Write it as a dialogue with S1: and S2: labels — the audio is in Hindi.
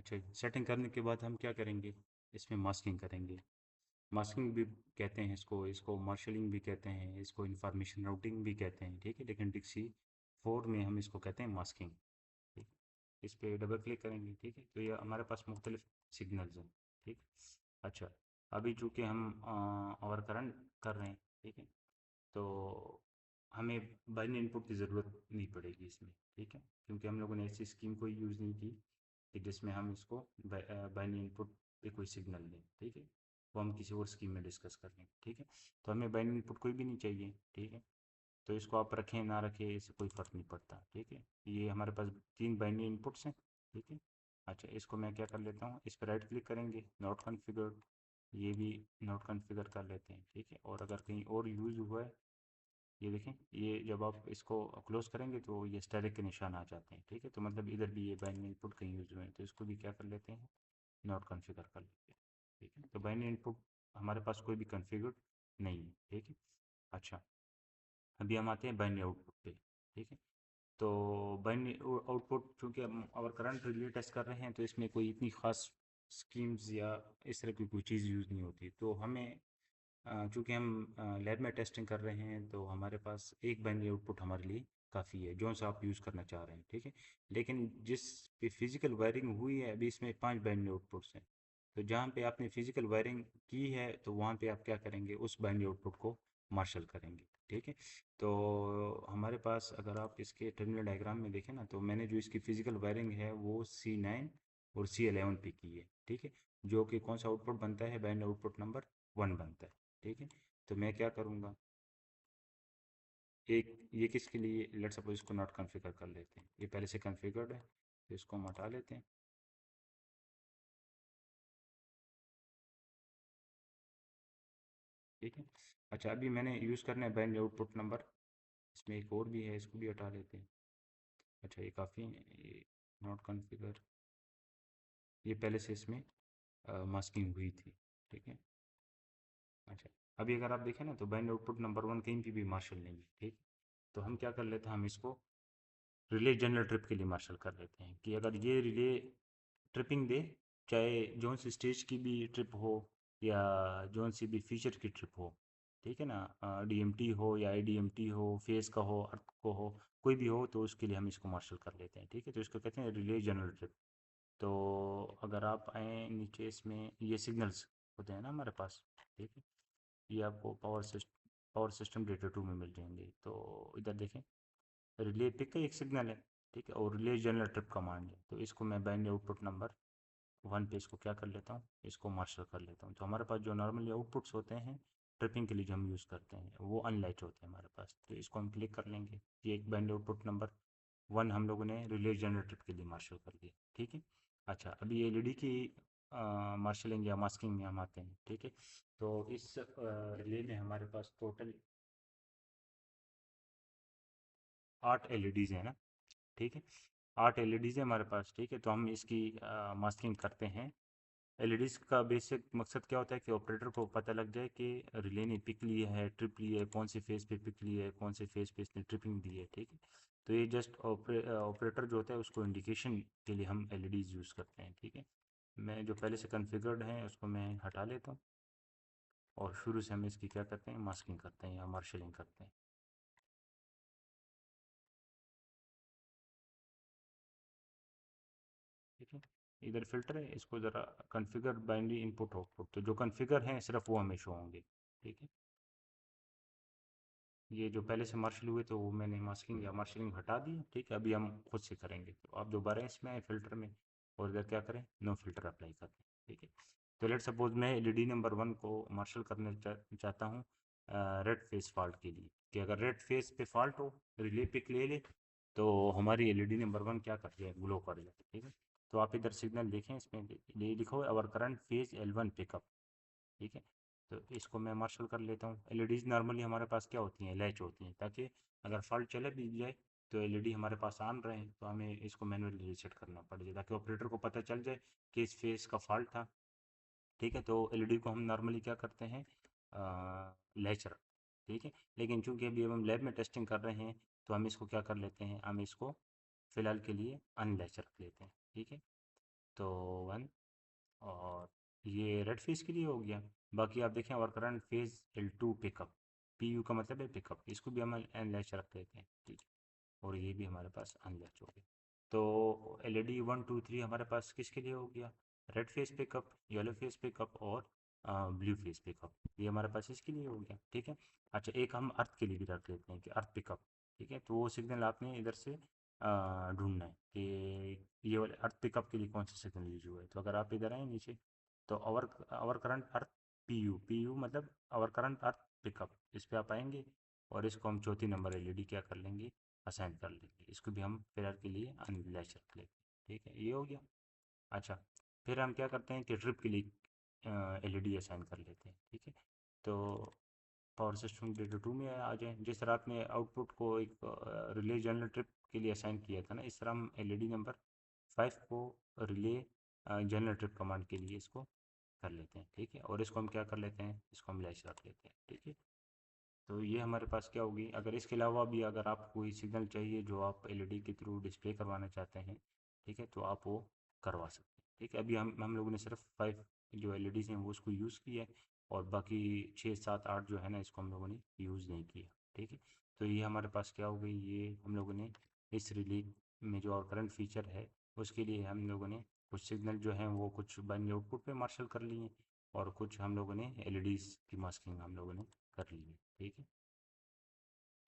S1: अच्छा, सेटिंग करने के बाद हम क्या करेंगे, इसमें मास्किंग करेंगे। मास्किंग भी कहते हैं इसको, इसको मार्शलिंग भी कहते हैं, इसको इंफॉर्मेशन राउटिंग भी कहते हैं, ठीक है। लेकिन डिक्सी 4 में हम इसको कहते हैं मास्किंग, ठीक है। इस पर डबल क्लिक करेंगे, ठीक है, तो ये हमारे पास मुख्तलिफ सिग्नल्स हैं, ठीक। अच्छा, अभी चूँकि हम ओवर करंट कर रहे हैं, ठीक है, तो हमें बाइनरी इनपुट की ज़रूरत नहीं पड़ेगी इसमें, ठीक है, क्योंकि हम लोगों ने ऐसी स्कीम कोई यूज़ नहीं की कि जिसमें हम इसको बाइनरी इनपुट पे कोई सिग्नल दें, ठीक है। वो हम किसी और स्कीम में डिस्कस कर लेंगे, ठीक है। तो हमें बाइनरी इनपुट कोई भी नहीं चाहिए, ठीक है। तो इसको आप रखें ना रखें इससे कोई फ़र्क नहीं पड़ता, ठीक है। ये हमारे पास 3 बाइनरी इनपुट्स हैं, ठीक है। अच्छा, इसको मैं क्या कर लेता हूँ, इस पर राइट क्लिक करेंगे, नॉट कॉन्फ़िगर्ड, ये भी नॉट कॉन्फ़िगर कर लेते हैं, ठीक है। और अगर कहीं और यूज़ हुआ है, ये देखें, ये जब आप इसको क्लोज करेंगे तो ये स्टेरिक के निशान आ जाते हैं, ठीक है। तो मतलब इधर भी ये बाइनरी इनपुट कहीं यूज़ हुए हैं, तो इसको भी क्या कर लेते हैं, नॉट कॉन्फ़िगर कर लेते हैं, ठीक है। तो बाइनरी इनपुट हमारे पास कोई भी कॉन्फ़िगर्ड नहीं है, ठीक है। अच्छा, अभी हम आते हैं बाइनरी आउटपुट पे, ठीक है। तो बाइनरी आउटपुट चूँकि हम और करंट रिले टेस्ट कर रहे हैं, तो इसमें कोई इतनी ख़ास स्कीम्स या इस तरह की कोई चीज़ यूज़ नहीं होती। तो हमें चूँकि हम लैब में टेस्टिंग कर रहे हैं, तो हमारे पास एक बाइनरी आउटपुट हमारे लिए काफ़ी है, जो सा आप यूज़ करना चाह रहे हैं, ठीक है। लेकिन जिस पे फिज़िकल वायरिंग हुई है, अभी इसमें 5 बाइनरी आउटपुट्स हैं। तो जहाँ पे आपने फिज़िकल वायरिंग की है, तो वहाँ पे आप क्या करेंगे, उस बाइनरी आउटपुट को मार्शल करेंगे, ठीक है। तो हमारे पास अगर आप इसके टर्मिनल डायग्राम में देखें ना, तो मैंने जो इसकी फिज़िकल वायरिंग है वो C9 और C11 पे की है, ठीक है। जो कि कौन सा आउटपुट बनता है, बाइनरी आउटपुट नंबर 1 बनता है, ठीक है। तो मैं क्या करूँगा, एक ये किसके लिए, लेट्स सपोज इसको नॉट कॉन्फ़िगर कर लेते हैं, ये पहले से कॉन्फ़िगर्ड है, तो इसको हम हटा लेते हैं, ठीक है। अच्छा, अभी मैंने यूज़ करना है बाइनरी आउटपुट नंबर, इसमें एक और भी है, इसको भी हटा लेते हैं। अच्छा, ये काफ़ी है, ये नॉट कॉन्फ़िगर, ये पहले से इसमें मास्किंग हुई थी, ठीक है। अच्छा, अभी अगर आप देखें ना, तो बाइनरी आउटपुट नंबर 1 कहीं पे भी मार्शल नहीं है, ठीक। तो हम क्या कर लेते हैं, हम इसको रिले जनरल ट्रिप के लिए मार्शल कर लेते हैं कि अगर ये रिले ट्रिपिंग दे, चाहे जोन सी स्टेज की भी ट्रिप हो या जोन सी भी फीचर की ट्रिप हो, ठीक है ना, डीएमटी हो या आईडीएमटी हो, फेस का हो, अर्थ को हो, कोई भी हो, तो उसके लिए हम इसको मार्शल कर लेते हैं, ठीक है। तो इसको कहते हैं रिले जनरल ट्रिप। तो अगर आप आए नीचे, इसमें ये सिग्नल्स होते हैं ना हमारे पास, ठीक है। ये आपको पावर सिस्टम डेटा 2 में मिल जाएंगे। तो इधर देखें, रिले पिक का एक सिग्नल है, ठीक है, और रिले जनरल ट्रिप कमांड है। तो इसको मैं बाइनरी आउटपुट नंबर 1 पे इसको क्या कर लेता हूँ, इसको मार्शल कर लेता हूँ। तो हमारे पास जो नॉर्मली आउटपुट्स होते हैं ट्रिपिंग के लिए जो हम यूज़ करते हैं, वो अनलाइट होते हैं हमारे पास। तो इसको हम क्लिक कर लेंगे, ये एक बाइनरी आउटपुट नंबर 1 हम लोगों ने रिले जनरल ट्रिप के लिए मार्शल कर दिया, ठीक है। अच्छा, अभी एलईडी की मार्शलिंग या मास्किंग में हम आते हैं, ठीक है। तो इस रिले में हमारे पास टोटल 8 एलईडीज़ हैं ना, ठीक है। 8 एलईडीज़ है हमारे पास, ठीक है। तो हम इसकी मास्किंग करते हैं। एलईडीज़ का बेसिक मकसद क्या होता है कि ऑपरेटर को पता लग जाए कि रिले ने पिक ली है, ट्रिप ली है, कौन से फेज पे पिक ली है, कौन से फेज पे इसने ट्रिपिंग दी है, ठीक है। तो ये जस्ट ऑपरेटर जो होता है उसको इंडिकेशन के लिए हम एलईडीज़ यूज़ करते हैं, ठीक है। मैं जो पहले से कॉन्फ़िगर्ड है उसको मैं हटा लेता हूँ, और शुरू से हम इसकी क्या करते हैं, मास्किंग करते हैं या मार्शलिंग करते हैं, ठीक है। इधर फिल्टर है, इसको ज़रा कॉन्फ़िगर बाइनरी इनपुट आउटपुट, तो जो कॉन्फ़िगर हैं सिर्फ वो हमें शो होंगे, ठीक है। ये जो पहले से मार्शल हुए तो वो मैंने मास्किंग या मार्शलिंग हटा दी, ठीक है। अभी हम खुद से करेंगे, तो आप दोबारा इसमें आए फिल्टर में, और इधर क्या करें, नो फिल्टर अप्लाई करें, ठीक है। तो लेट सपोज मैं एलईडी नंबर 1 को मार्शल करना चाहता हूँ रेड फेस फॉल्ट के लिए, कि अगर रेड फेस पे फॉल्ट हो, रिले पिक ले ले, तो हमारी एलईडी नंबर 1 क्या कर जाए, ग्लो कर जाए, ठीक है। तो आप इधर सिग्नल देखें, इसमें ये लिखा हुआ है अवर करंट फेज L1 पिकअप, ठीक है। तो इसको मैं मार्शल कर लेता हूँ। एलईडीज़ नॉर्मली हमारे पास क्या होती हैं, लैच होती हैं, ताकि अगर फॉल्ट चले भी जाए तो एलईडी हमारे पास ऑन रहे, तो हमें इसको मैनुअली रीसेट करना पड़ जाए, ताकि ऑपरेटर को पता चल जाए कि इस फेस का फॉल्ट था, ठीक है। तो एलईडी को हम नॉर्मली क्या करते हैं, लैच रख, ठीक है। लेकिन चूंकि अभी हम लैब में टेस्टिंग कर रहे हैं, तो हम इसको क्या कर लेते हैं, हम इसको फ़िलहाल के लिए अनलैच रख लेते हैं, ठीक है। तो 1, और ये रेड फेज के लिए हो गया। बाकी आप देखें और current phase L2 pickup, PU का मतलब है पिकअप, इसको भी हम अनलैच रख देते हैं, ठीक है। और ये भी हमारे पास अनलैच हो गया। तो LED 1 2 3 हमारे पास किसके लिए हो गया? Red phase pickup, yellow phase pickup और ब्लू फेज पिकअप, ये हमारे पास इसके लिए हो गया, ठीक है। अच्छा, एक हम अर्थ के लिए भी रख लेते हैं कि अर्थ पिकअप, ठीक है। तो वो सिग्नल आपने इधर से ढूंढना है कि ये वाले अर्थ पिकअप के लिए कौन सा सिग्नल यूज हुआ है। तो अगर आप इधर आए नीचे, तो आवर करंट अर्थ PU मतलब आवर करंट अर्थ पिकअप, इस पे आप आएंगे और इसको हम चौथी नंबर LED क्या कर लेंगे, असाइन कर लेंगे। इसको भी हम फिलहाल के लिए अनलैच रख लेंगे, ठीक है, ये हो गया। अच्छा, फिर हम क्या करते हैं कि ट्रिप के लिए LED असाइन कर लेते हैं, ठीक है। तो पावर सिस्टम डेटा 2 में आ जाए, जिस तरह आपने आउटपुट को एक रिले जनरल ट्रिप के लिए असाइन किया था ना, इस तरह हम LED नंबर 5 को रिले जनरल ट्रिप कमांड के लिए इसको कर लेते हैं, ठीक है। और इसको हम क्या कर लेते हैं, इसको हम लैच रख लेते हैं, ठीक है। तो ये हमारे पास क्या होगी। अगर इसके अलावा भी अगर आपको कोई सिग्नल चाहिए जो आप LED के थ्रू डिस्प्ले करवाना चाहते हैं, ठीक है, तो आप वो करवा सकते हैं, ठीक है। अभी हम लोगों ने सिर्फ 5 जो LEDs हैं वो उसको यूज़ किया है, और बाकी 6 7 8 जो है ना, इसको हम लोगों ने यूज़ नहीं किया, ठीक है। तो ये हमारे पास क्या हो गई, ये हम लोगों ने इस रिले में जो और करंट फीचर है उसके लिए हम लोगों ने कुछ सिग्नल जो हैं वो कुछ बाइनरी आउटपुट पे मार्शल कर लिए, और कुछ हम लोगों ने LEDs की मास्किंग हम लोगों ने कर ली है, ठीक है।